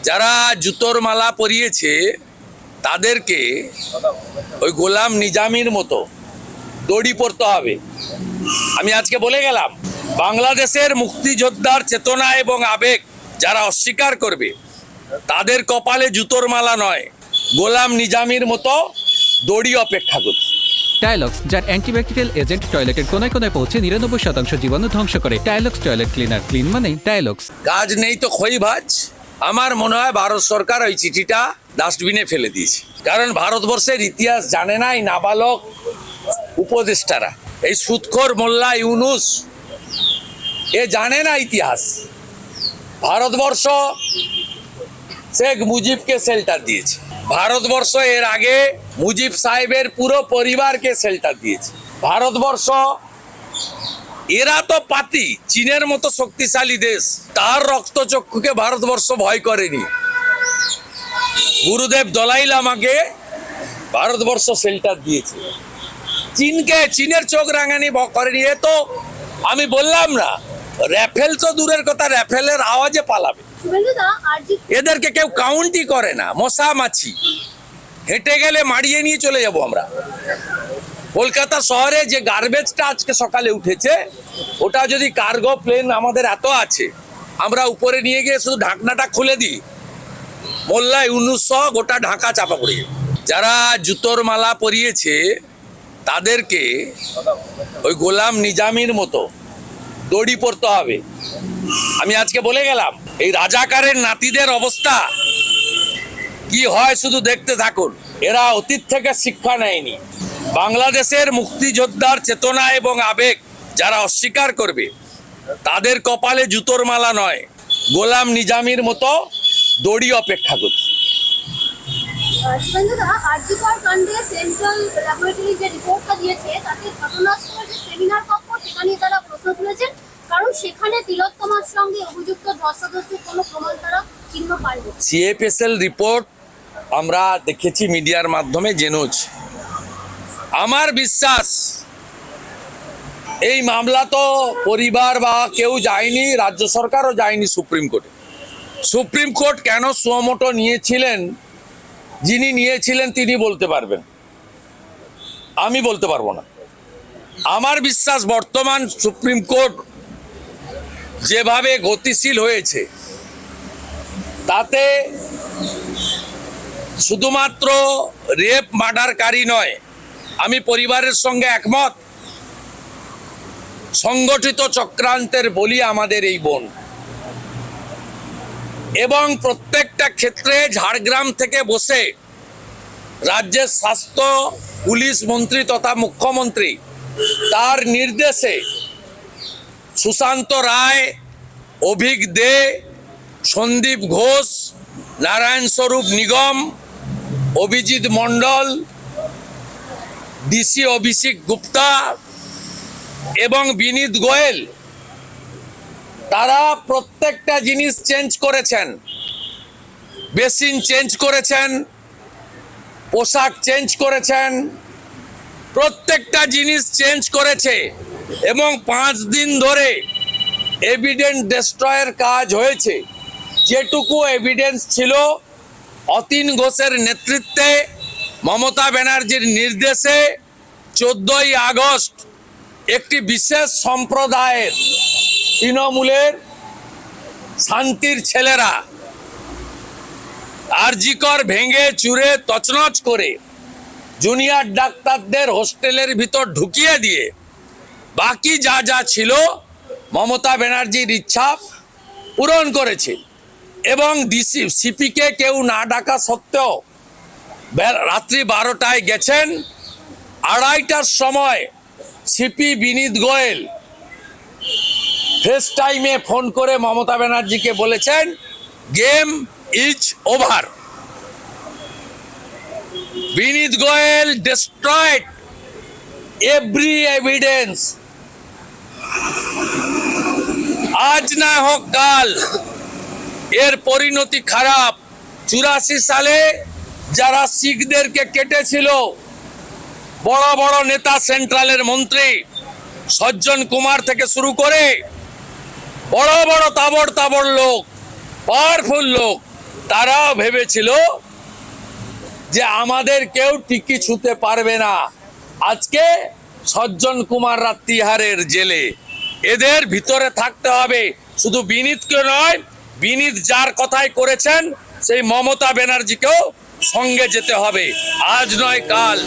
যারা জুতোর মালা পরিয়েছে তাদেরকে ওই গোলাম নিজামীর মতো দড়ি পড়তে হবে। আমি আজকে বলে গেলাম, বাংলাদেশের মুক্তিযোদ্ধার চেতনা এবং আবেগ যারা অস্বীকার করবে তাদের কপালে জুতোর মালা নয়, গোলাম নিজামীর মতো দড়ি অপেক্ষা করছে। টাইলক্স, যার অ্যান্টিব্যাকটেরিয়াল এজেন্ট টয়লেটের কোনায় কোনায় পৌঁছে 99% জীবাণু ধ্বংস করে। টাইলক্স টয়লেট ক্লিনার, ক্লিন মানেই টাইলক্স। কাজ নেই তো খই ভাজ। আমার মনে হয় ভারত সরকার ওই চিঠিটা ডাস্টবিনে ফেলে দিয়েছে, কারণ ভারতবর্ষের ইতিহাস জানে না এই নাবালক উপদেষ্টারা। এই সুদখোর মোল্লা ইউনুস এ জানে না ইতিহাস। ভারতবর্ষ শেখ মুজিবকে শেল্টার দিয়েছে, ভারতবর্ষ এর আগে মুজিব সাহেবের পুরো পরিবারকে শেল্টার দিয়েছে। ভারতবর্ষ, এরা তো পাতি, চীনের মতো শক্তিশালী দেশ, তার রক্তচক্ষুকে ভারতবর্ষ ভয় করেনি। গুরুদেব দলাই লামাকে ভারতবর্ষ শেল্টার দিয়েছে, চীনের চোখ রাঙানি করেনি। এ তো আমি বললাম না, রাফেল তো দূরের কথা, রাফেলের আওয়াজে পালাবে। এদেরকে কেউ কাউন্টই করে না, মশা মাছি। হেঁটে গেলে মারিয়ে নিয়ে চলে যাব আমরা। কলকাতা শহরে যে গার্বেজটা আজকে সকালে উঠেছে, ওটা যদি কার্গো প্লেন আমাদের এত আছে, আমরা উপরে নিয়ে গিয়ে শুধু ঢাকনাটা খুলে দিই, মোল্লা ইউনুস সহ গোটা ঢাকা চাপা পড়ে যাবে। যারা জুতোর মালা পরিয়েছে তাদেরকে ওই গোলাম নিজামীর মতো দড়ি পড়তে হবে। আমি আজকে বলে গেলাম, এই রাজাকারের নাতিদের অবস্থা কি হয় শুধু দেখতে থাকুন। এরা অতীত থেকে শিক্ষা নেয়নি। বাংলাদেশের মুক্তিযোদ্ধার চেতনা এবং আবেগ যারা অস্বীকার করবে তাদের কপালে জুতোর মালা নয়, গোলাম নিজামীর মতো দড়ি অপেক্ষা করছে। আরজিকর কাণ্ডে সেন্ট্রাল ল্যাবরেটরি যে রিপোর্টটা দিয়েছে তাতে ঘটনাস্থলে যে সেমিনার কক্ষ সেখানে তারা প্রশ্ন তুলেছেন, কারণ সেখানে তিলোত্তমার সঙ্গে অভিযুক্ত ধস্তাধস্তির কোনো প্রমাণ তারা চিহ্ন পায়নি। সিএফএসএল রিপোর্ট আমরা দেখেছি মিডিয়ার মাধ্যমে জেনেছি। আমার বিশ্বাস এই মামলা তো পরিবার বা কেউ যায়নি, রাজ্য সরকারও যায়নি সুপ্রিম কোর্টে। সুপ্রিম কোর্ট কেন সুমোটো নিয়েছিলেন, যিনি নিয়েছিলেন তিনি বলতে পারবেন, আমি বলতে পারবো না। আমার বিশ্বাস বর্তমান সুপ্রিম কোর্ট যেভাবে গতিশীল হয়েছে তাতে শুধুমাত্র রেপ মার্ডারকারী নয়, আমি পরিবারের সঙ্গে একমত, সংগঠিত চক্রান্তের বলি আমাদের এই বোন। এবং প্রত্যেকটা ক্ষেত্রে ঝাড়গ্রাম থেকে বসে রাজ্যের স্বাস্থ্য পুলিশ মন্ত্রী তথা মুখ্যমন্ত্রী তার নির্দেশে সুশান্ত রায়, অভিক দে, সন্দীপ ঘোষ, নারায়ণ স্বরূপ নিগম, অভিজিৎ মণ্ডল, ডিসি অভিষেক গুপ্তা এবং বিনীত গোয়েল, তারা প্রত্যেকটা জিনিস চেঞ্জ করেছেন। বেসিন চেঞ্জ করেছেন, পোশাক চেঞ্জ করেছেন, প্রত্যেকটা জিনিস চেঞ্জ করেছে এবং 5 দিন ধরে এভিডেন্স ডেস্ট্রয়ের কাজ হয়েছে। যেটুকু এভিডেন্স ছিল অতীন ঘোষের নেতৃত্বে মমতা ব্যানার্জির নির্দেশে 14ই আগস্ট একটি বিশেষ সম্প্রদায়ের তৃণমূলের শান্তির ছেলেরা আরজিকর ভেঙে চুরে তছনছ করে জুনিয়র ডাক্তারদের হোস্টেলের ভিতর ঢুকিয়ে দিয়ে বাকি যা যা ছিল মমতা ব্যানার্জির ইচ্ছা পূরণ করেছে। এবং সিপিকে কেউ না ডাকা সত্ত্বেও রাত্রি 12টায় গেছেন, 2:30টার সময় সিপি বিনীত গোয়েল ফেস টাইমে ফোন করে মমতা ব্যানার্জিকে বলেছেন game is over. Vineet Goel destroyed every evidence। আজ না হোক কাল এর পরিণতি খারাপ। 84 সালে যারা শিখদেরকে কেটেছিল, বড় বড় নেতা, সেন্ট্রালের মন্ত্রী সজ্জন কুমার থেকে শুরু করে বড় বড় তাবড় তাবড় লোক, পাওয়ারফুল লোক, তারাও ভেবেছিল যে আমাদের কেউ টিকি ছুঁতে পারবে না। আজকে সজ্জন কুমাররা তিহারের জেলে, এদের ভিতরে থাকতে হবে। শুধু বিনীতকে নয়, বিনীত যার কথাই করেছেন সেই মমতা ব্যানার্জিকেও সঙ্গে যেতে হবে, আজ নয় কাল।